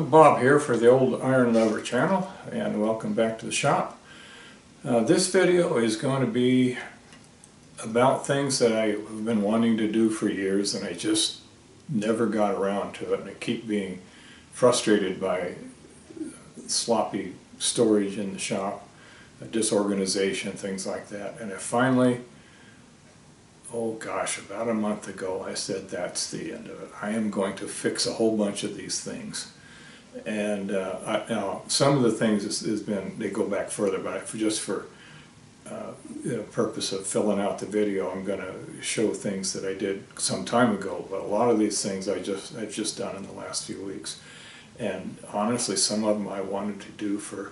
Bob here for the Old Iron Lover channel, and welcome back to the shop. This video is going to be about things that I've been wanting to do for years and I just never got around to it, and I keep being frustrated by sloppy storage in the shop, disorganization, things like that. And I finally, oh gosh, about a month ago I said that's the end of it. I am going to fix a whole bunch of these things. And now some of the things has been, they go back further, but just for the purpose of filling out the video, I'm going to show things that I did some time ago. But a lot of these things I've just done in the last few weeks. And honestly, some of them I wanted to do for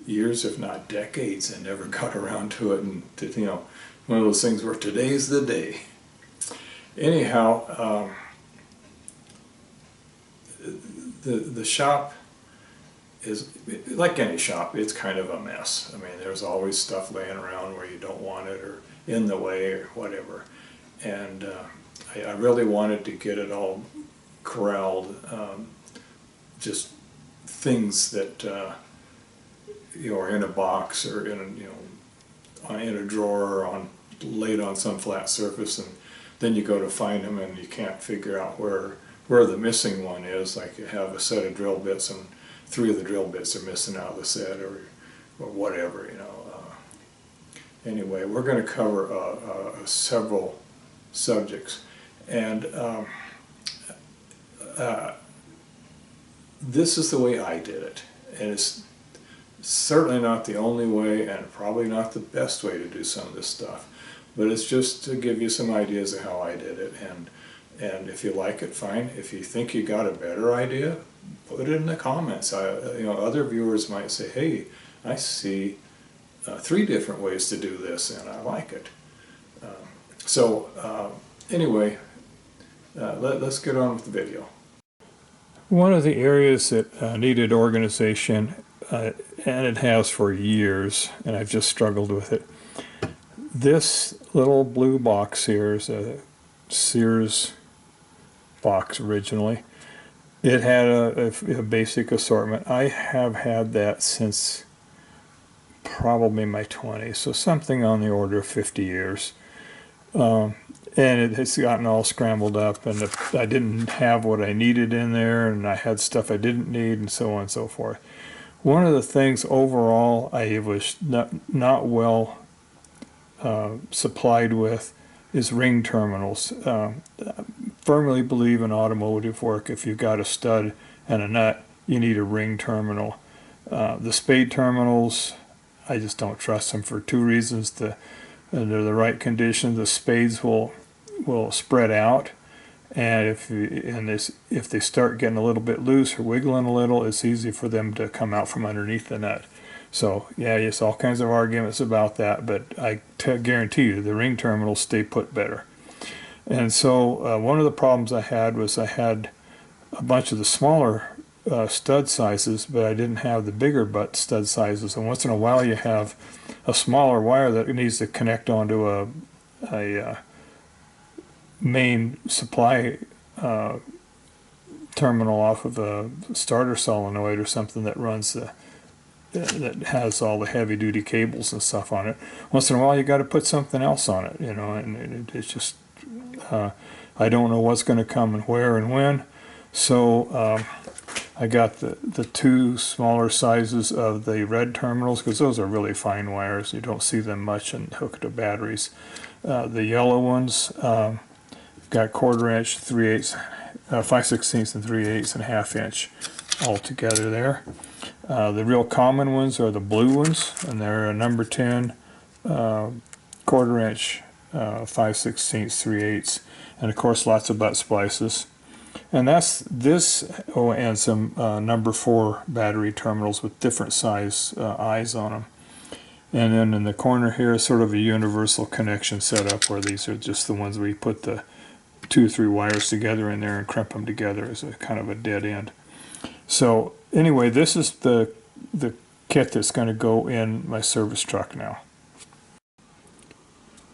years, if not decades, and never got around to it. And you know, one of those things where today's the day. Anyhow, the shop is, like any shop, it's kind of a mess. I mean, there's always stuff laying around where you don't want it, or in the way, or whatever. And I really wanted to get it all corralled. Just things that you know, are in a box or in a drawer, or laid on some flat surface, and then you go to find them and you can't figure out where the missing one is. Like you have a set of drill bits and 3 of the drill bits are missing out of the set, or whatever, you know. Anyway, we're going to cover several subjects, and this is the way I did it, and it's certainly not the only way, and probably not the best way to do some of this stuff, but it's just to give you some ideas of how I did it. And if you like it, fine. If you think you got a better idea, put it in the comments. You know, other viewers might say, hey, I see 3 different ways to do this and I like it. Anyway, let's get on with the video. One of the areas that needed organization, and it has for years, and I've just struggled with it. This little blue box here is a Sears box originally. It had a basic assortment. I have had that since probably my 20s, so something on the order of 50 years. And it has gotten all scrambled up, and I didn't have what I needed in there, and I had stuff I didn't need, and so on and so forth. One of the things overall I was not well supplied with is ring terminals. Firmly believe in automotive work, if you've got a stud and a nut, you need a ring terminal. The spade terminals, I just don't trust them for 2 reasons. Under the right conditions, the spades will spread out, and if they start getting a little bit loose or wiggling a little, it's easy for them to come out from underneath the nut. So yeah, yes, all kinds of arguments about that, but I guarantee you the ring terminals stay put better. And so one of the problems I had was I had a bunch of the smaller stud sizes, but I didn't have the bigger butt stud sizes. And once in a while you have a smaller wire that needs to connect onto a main supply terminal off of a starter solenoid or something that runs that has all the heavy-duty cables and stuff on it. Once in a while you got to put something else on it, you know, and it's just I don't know what's going to come and where and when. So I got the 2 smaller sizes of the red terminals, because those are really fine wires. You don't see them much and hooked to batteries. The yellow ones got 1/4 inch, 3/8, 5/16 and 3/8 and 1/2 inch all together there. The real common ones are the blue ones, and they're a number 10, 1/4 inch, 5/16, 3/8, and of course lots of butt splices. And that's this, and some number 4 battery terminals with different size eyes on them. And then in the corner here is sort of a universal connection setup, where these are just the ones where you put the 2 or 3 wires together in there and crimp them together as a kind of a dead end. So anyway, this is the kit that's going to go in my service truck now.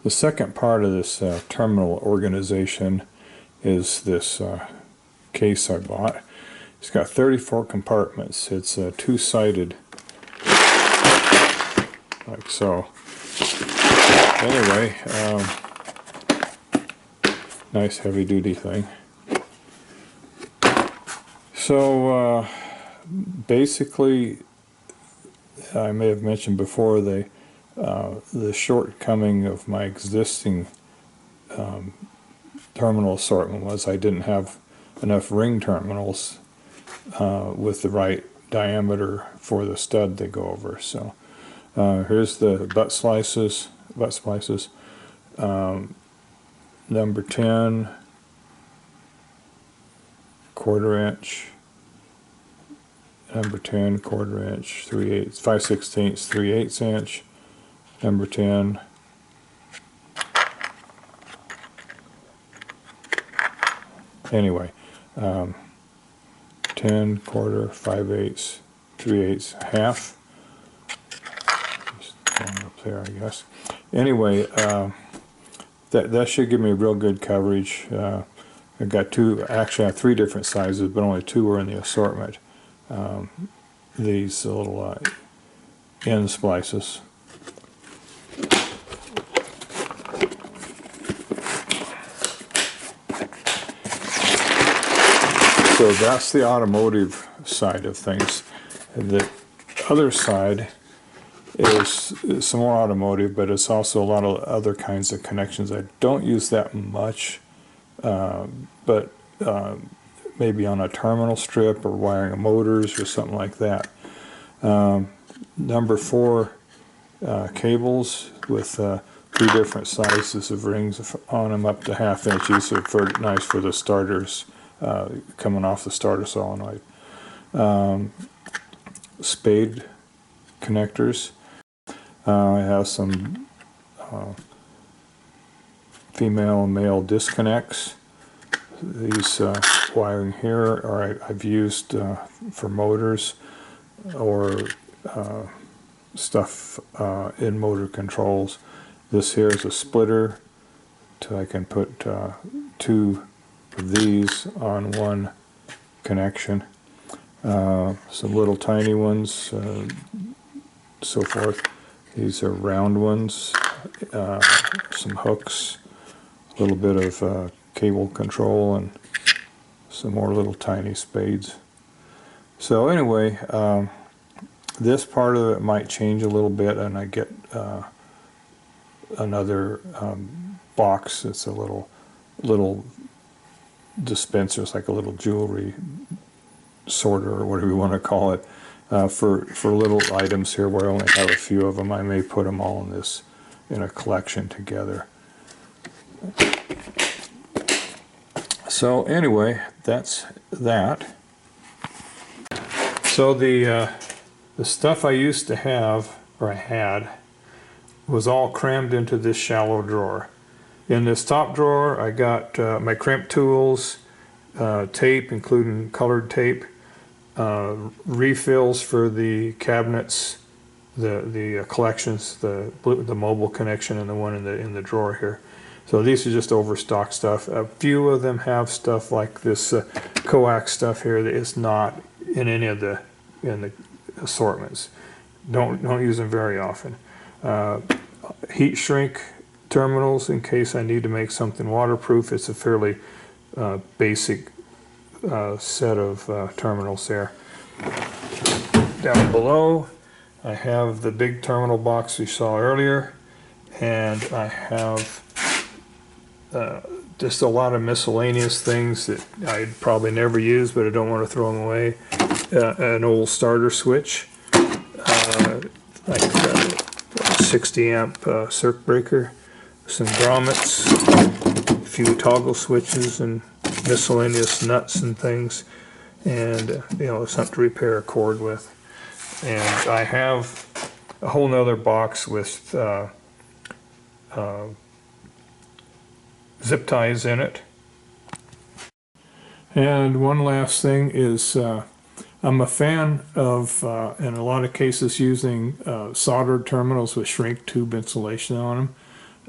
The second part of this terminal organization is this case I bought, It's got 34 compartments. It's two-sided, like so. Anyway, nice heavy-duty thing. So basically, I may have mentioned before the shortcoming of my existing terminal assortment was I didn't have enough ring terminals with the right diameter for the stud to go over. So here's the butt splices, number 10, 1/4 inch, number 10, 1/4 inch, 3/8, 5/16, 3/8 inch, number 10, anyway, 10, 1/4, 5/8, 3/8, half. Just going up there, I guess. Anyway, that should give me real good coverage. I've got two, actually I have 3 different sizes, but only 2 are in the assortment. These little end splices. So that's the automotive side of things. The other side is some more automotive, but it's also a lot of other kinds of connections. I don't use that much, but maybe on a terminal strip or wiring of motors or something like that. Number 4 cables with 3 different sizes of rings on them, up to 1/2 inch. These are nice for the starters coming off the starter solenoid. Spade connectors. I have some female and male disconnects. These wiring here I've used for motors or stuff in motor controls. This here is a splitter, so I can put 2 of these on one connection. Some little tiny ones, so forth. These are round ones, some hooks, a little bit of cable control, and some more little tiny spades. So anyway, this part of it might change a little bit, and I get another box. It's a little dispenser. It's like a little jewelry sorter, or whatever you want to call it, for little items here where I only have a few of them. I may put them all in a collection together. So anyway, that's that. So the stuff I used to have, or I had, was all crammed into this shallow drawer. In this top drawer, I got my crimp tools, tape, including colored tape, refills for the cabinets, the collections, the mobile connection, and the one in the drawer here. So these are just overstock stuff. A few of them have stuff like this coax stuff here that is not in any of the assortments. Don't use them very often. Heat shrink terminals in case I need to make something waterproof. It's a fairly basic set of terminals there. Down below I have the big terminal box we saw earlier, and I have just a lot of miscellaneous things that I'd probably never use, but I don't want to throw them away. An old starter switch, like a 60 amp circuit breaker, some grommets, a few toggle switches, and miscellaneous nuts and things, and something to repair a cord with. And I have a whole nother box with zip ties in it. And one last thing is I'm a fan of, in a lot of cases, using soldered terminals with shrink tube insulation on them.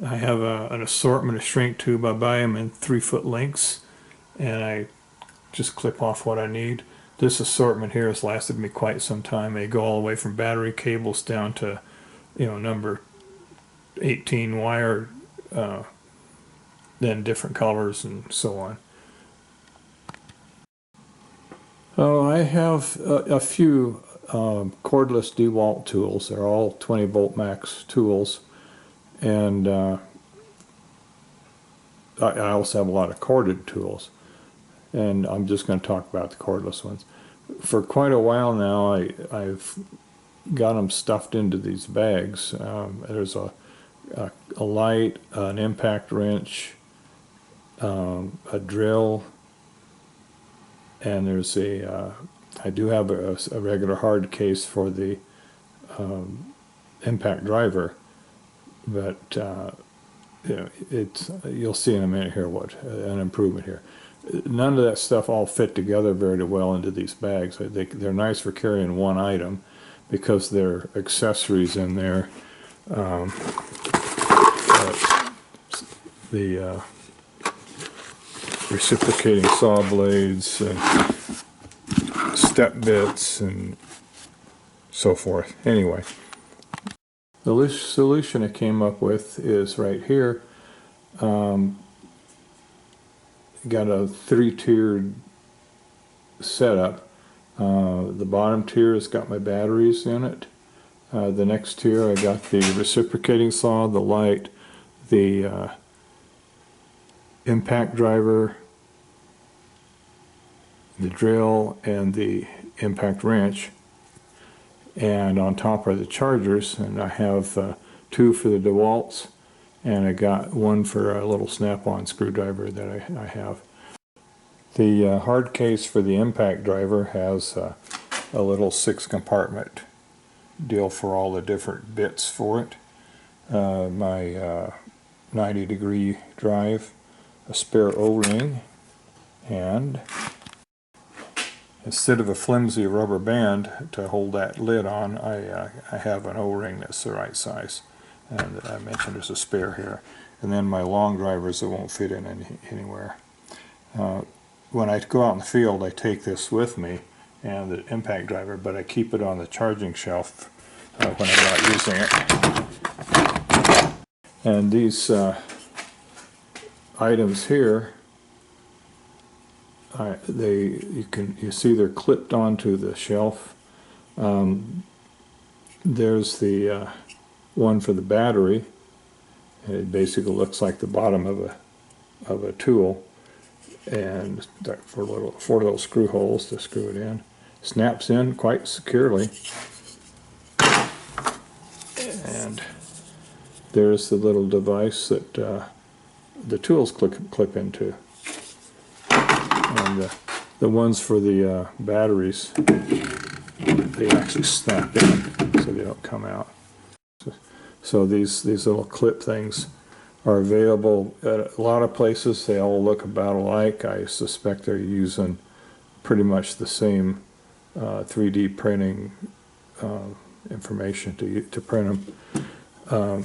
I have an assortment of shrink tube. I buy them in 3-foot lengths, and I just clip off what I need. This assortment here has lasted me quite some time. They go all the way from battery cables down to, number 18 wire, then different colors and so on. Oh, I have a few cordless DeWalt tools. They're all 20 volt max tools, and I also have a lot of corded tools, and I'm just going to talk about the cordless ones. For quite a while now, I've got them stuffed into these bags. There's a light, an impact wrench, a drill, and there's I do have a regular hard case for the impact driver, but you'll see in a minute here what an improvement here. None of that stuff all fit together very well into these bags. They're nice for carrying one item because they're accessories in there. The reciprocating saw blades and step bits and so forth. Anyway, the solution I came up with is right here. Got a 3-tiered setup. The bottom tier has got my batteries in it. The next tier I got the reciprocating saw, the light, the impact driver, the drill, and the impact wrench. And on top are the chargers, and I have 2 for the DeWalts, and I got 1 for a little snap-on screwdriver that I have. The hard case for the impact driver has a little 6-compartment deal for all the different bits for it. My 90-degree drive, a spare O-ring, and instead of a flimsy rubber band to hold that lid on, I have an O-ring that's the right size. And I mentioned there's a spare here. And then my long drivers that won't fit in anywhere. When I go out in the field, I take this with me, and the impact driver, but I keep it on the charging shelf when I'm not using it. And these items here, you see they're clipped onto the shelf. There's the one for the battery, and it basically looks like the bottom of a tool, and for little screw holes to screw it in. Snaps in quite securely, and there's the little device that the tools clip into. And the ones for the batteries, they actually snap in so they don't come out. So these little clip things are available at a lot of places. They all look about alike. I suspect they're using pretty much the same 3D printing information to print them.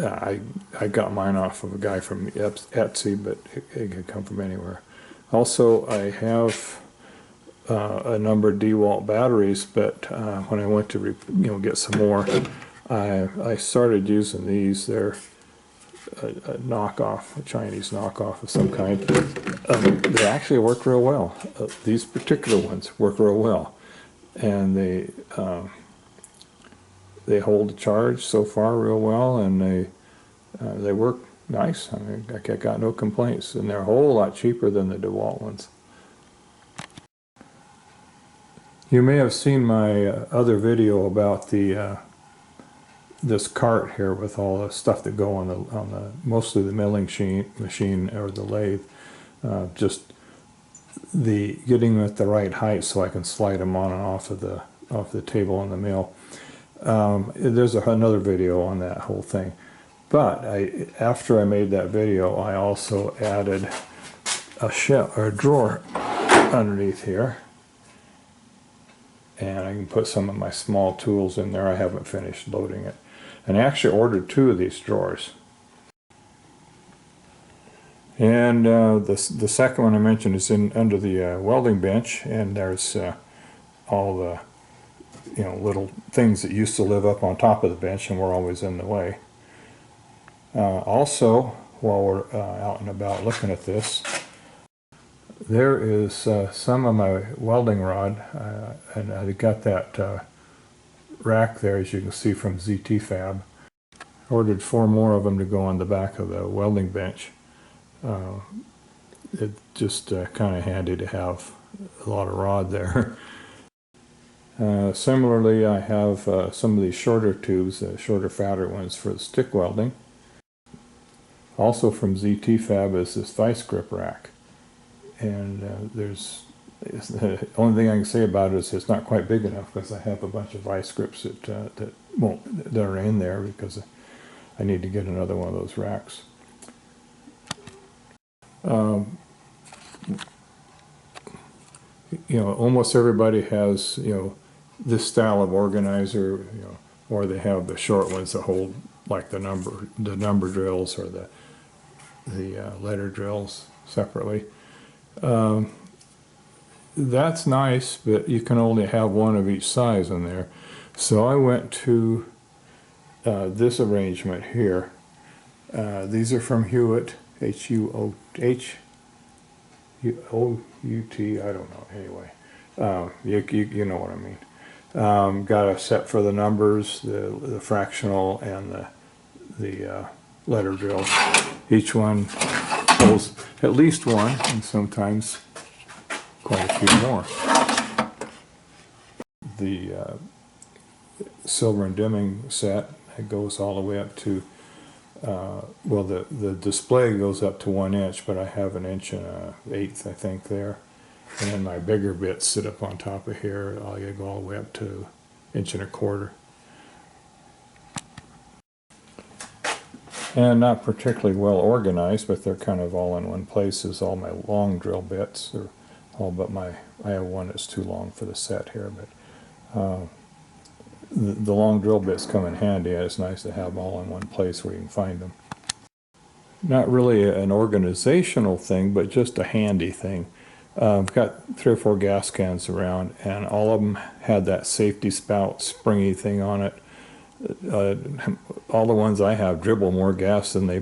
I got mine off of a guy from Etsy, but it could come from anywhere. Also, I have a number of DeWalt batteries, but when I went to get some more, I started using these. They're a knockoff, a Chinese knockoff of some kind. They actually work real well. These particular ones work real well, and they hold the charge so far real well, and they work nice. I mean, I got no complaints, and they're a whole lot cheaper than the DeWalt ones. You may have seen my other video about this cart here with all the stuff that go on the mostly the milling machine or the lathe. Just the getting them at the right height so I can slide them on and off the table in the mill. There's another video on that whole thing. But after I made that video, I also added a shelf or a drawer underneath here, and I can put some of my small tools in there. I haven't finished loading it, and I actually ordered 2 of these drawers. And the second one I mentioned is in under the welding bench, and there's all the little things that used to live up on top of the bench and were always in the way. Also, while we're out and about looking at this, there is some of my welding rod, and I got that rack there, as you can see, from ZT Fab. Ordered 4 more of them to go on the back of the welding bench. It's just kind of handy to have a lot of rod there. Similarly, I have some of these shorter tubes, shorter, fatter ones for the stick welding. Also from ZT Fab is this vice grip rack. And the only thing I can say about it is it's not quite big enough, because I have a bunch of vice grips that are in there, because I need to get another one of those racks. Almost everybody has this style of organizer, or they have the short ones that hold like the number drills or the letter drills separately. That's nice, but you can only have one of each size in there. So I went to this arrangement here. These are from Hewitt, H-U-O-H. O-U-T, I don't know, anyway. You know what I mean. Got a set for the numbers, the fractional, and the letter drills. Each one holds at least one, and sometimes quite a few more. The silver and dimming set, it goes all the way up to well, the display goes up to 1 inch, but I have 1 1/8 inches, I think, there. And then my bigger bits sit up on top of here. I'll go all the way up to 1.25 inches. And not particularly well organized, but they're kind of all in one place. Is all my long drill bits. They're all but I have one that's too long for the set here, but the long drill bits come in handy, and it's nice to have them all in one place where you can find them. Not really an organizational thing, but just a handy thing. I've got 3 or 4 gas cans around, and all of them had that safety spout springy thing on it. All the ones I have dribble more gas than they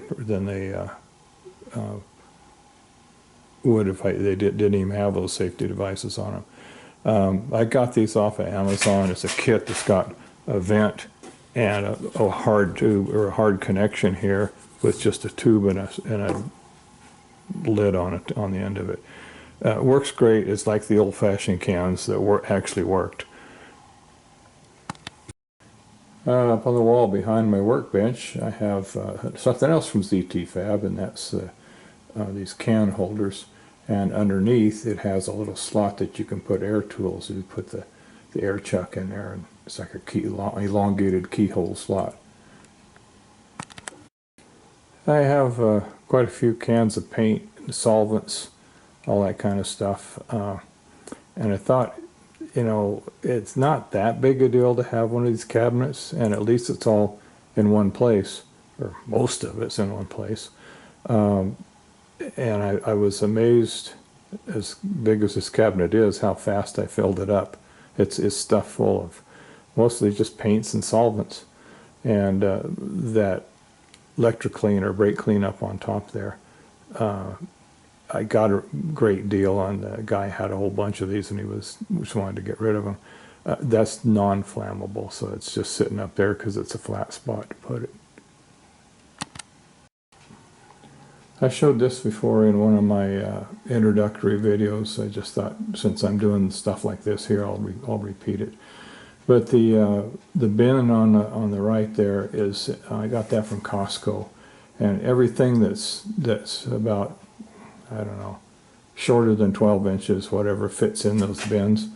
would if they didn't even have those safety devices on them. I got these off of Amazon. It's a kit that's got a vent and a hard tube, or a hard connection here, with just a tube and a lid on it, on the end of it. Works great. It's like the old-fashioned cans that actually worked. Up on the wall behind my workbench, I have something else from ZT Fab, and that's these can holders. And underneath, it has a little slot that you can put air tools. You put the air chuck in there, and it's like a elongated keyhole slot. I have quite a few cans of paint, solvents, all that kind of stuff. And I thought, it's not that big a deal to have one of these cabinets, and at least it's all in one place, or most of it's in one place. And I was amazed, as big as this cabinet is, how fast I filled it up. It's stuffed full of mostly just paints and solvents, and that electric clean or brake clean up on top there. I got a great deal on the guy had a whole bunch of these, and he just wanted to get rid of them. That's non-flammable, so it's just sitting up there because it's a flat spot to put it. I showed this before in one of my introductory videos. I just thought, since I'm doing stuff like this here, I'll repeat it. But the bin on the right there is I got that from Costco, and everything that's about, I don't know, shorter than 12 inches, whatever fits in those bins.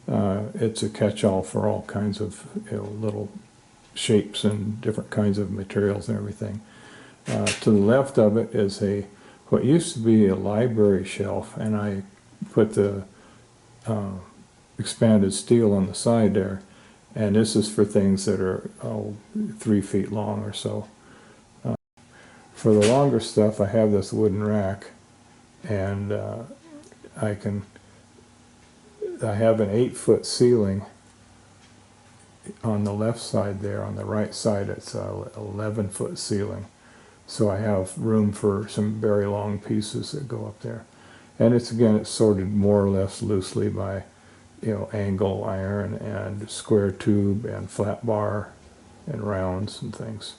It's a catch-all for all kinds of little shapes and different kinds of materials and everything. To the left of it is what used to be a library shelf, and I put the expanded steel on the side there, and this is for things that are 3 feet long or so. for the longer stuff, I have this wooden rack, and I have an 8-foot ceiling on the left side there. On the right side, it's a 11-foot ceiling. So I have room for some very long pieces that go up there. And it's sorted more or less loosely by, angle iron and square tube and flat bar and rounds and things.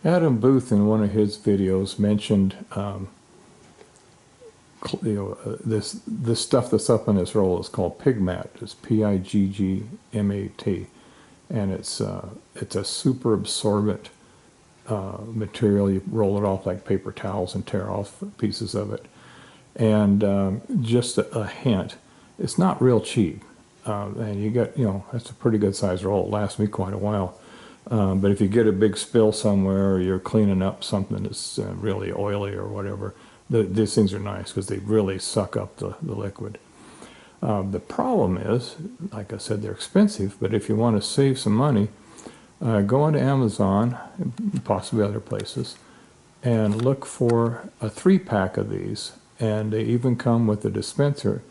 Adam Booth, in one of his videos, mentioned this stuff that's up in this roll is called Pigg Mat. It's Piggmat, and it's a super absorbent material. You roll it off like paper towels and tear off pieces of it. And just a hint, it's not real cheap. And you get, that's a pretty good size roll. It lasts me quite a while. But if you get a big spill somewhere, or you're cleaning up something that's really oily or whatever, these things are nice because they really suck up the liquid. The problem is, like I said, they're expensive, but if you want to save some money, go onto Amazon, possibly other places, and look for a 3-pack of these. And they even come with a dispenser.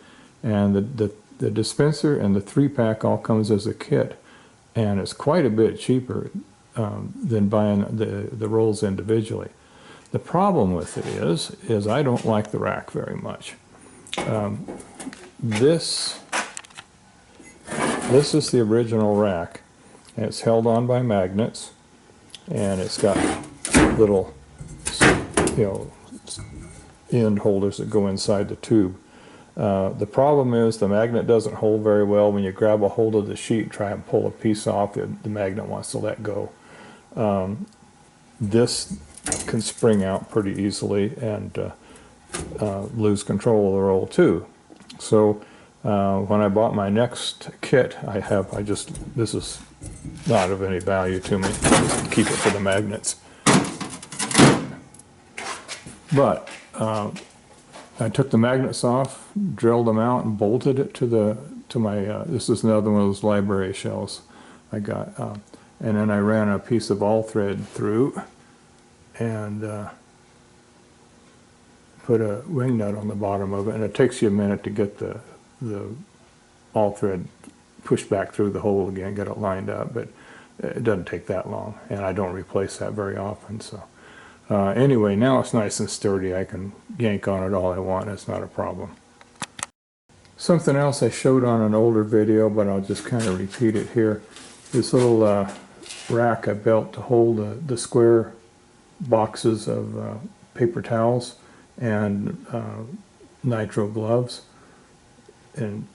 And the dispenser and the 3-pack all comes as a kit. And it's quite a bit cheaper than buying the rolls individually. The problem with it is I don't like the rack very much. This is the original rack. And it's held on by magnets, and it's got little, end holders that go inside the tube. The problem is the magnet doesn't hold very well. When you grab a hold of the sheet and try and pull a piece off, the magnet wants to let go. This can spring out pretty easily and lose control of the roll too. So when I bought my next kit, this is not of any value to me. Just keep it for the magnets. But I took the magnets off, drilled them out, and bolted it to my. This is another one of those library shelves I got, and then I ran a piece of all thread through, and put a wing nut on the bottom of it. And it takes you a minute to get the all thread pushed back through the hole again, get it lined up, but it doesn't take that long, and I don't replace that very often. So anyway, now it's nice and sturdy. I can yank on it all I want. It's not a problem. Something else I showed on an older video, but I'll just kind of repeat it here. This little rack I built to hold the square boxes of paper towels and nitro gloves, and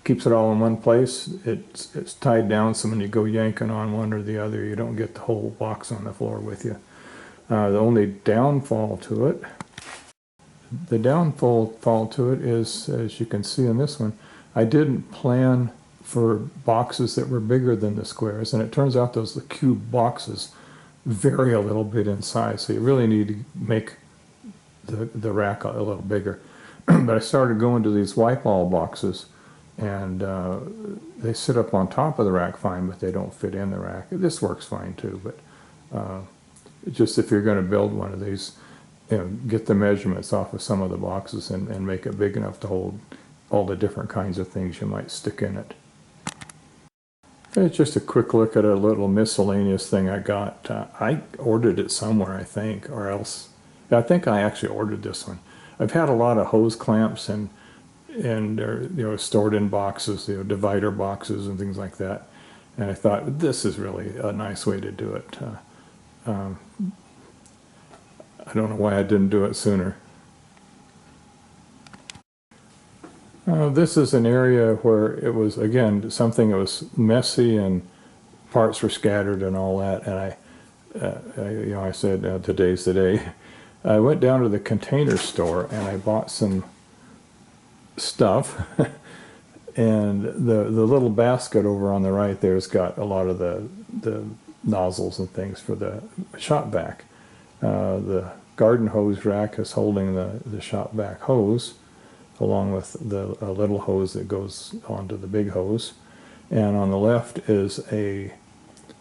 keeps it all in one place. It's tied down, so when you go yanking on one or the other, you don't get the whole box on the floor with you. The only downfall to it, is, as you can see in this one, I didn't plan for boxes that were bigger than the squares, and it turns out the cube boxes vary a little bit in size, so you really need to make the rack a little bigger. But I started going to these wipe-all boxes, and they sit up on top of the rack fine, but they don't fit in the rack. This works fine too, but just if you're going to build one of these, get the measurements off of some of the boxes and make it big enough to hold all the different kinds of things you might stick in it. It's just a quick look at a little miscellaneous thing I got. I ordered it somewhere, I think, or else. I think I actually ordered this one. I've had a lot of hose clamps and they're stored in boxes, divider boxes and things like that. And I thought this is really a nice way to do it. I don't know why I didn't do it sooner. This is an area where it was, again, something that was messy and parts were scattered and all that. And I said, today's the day. I went down to the Container Store and I bought some stuff. And the little basket over on the right there's got a lot of the nozzles and things for the shop vac. The garden hose rack is holding the shop vac hose, along with a little hose that goes onto the big hose. And on the left is a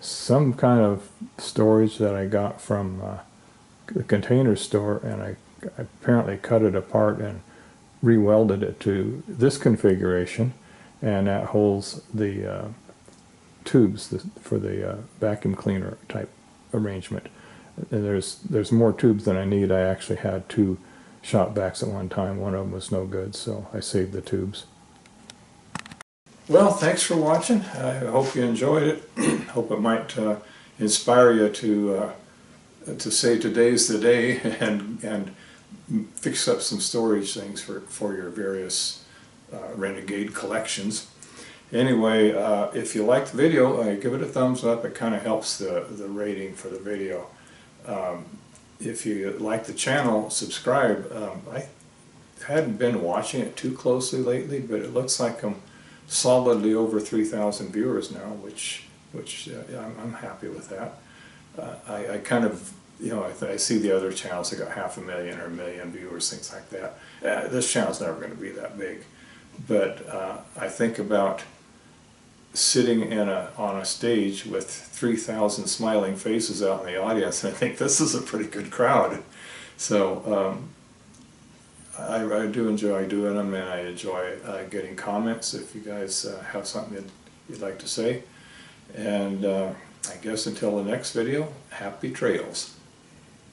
some kind of storage that I got from the Container Store, and I apparently cut it apart and re-welded it to this configuration, and that holds the tubes for the vacuum cleaner type arrangement. And there's more tubes than I need. I actually had 2 shop vacs at one time. One of them was no good, so I saved the tubes. Well, thanks for watching. I hope you enjoyed it. Hope it might inspire you to say today's the day and fix up some storage things for your various Renegade collections. Anyway, if you liked the video, give it a thumbs up. It kind of helps the rating for the video. If you like the channel, subscribe. I hadn't been watching it too closely lately, but it looks like I'm solidly over 3,000 viewers now, which I'm happy with that. I kind of, you know, I see the other channels that got 500,000 or 1 million viewers, things like that. This channel's never going to be that big, but I think about sitting on a stage with 3,000 smiling faces out in the audience, and I think this is a pretty good crowd. So I do enjoy doing them, and I enjoy getting comments if you guys have something that you'd like to say. And I guess until the next video, happy trails.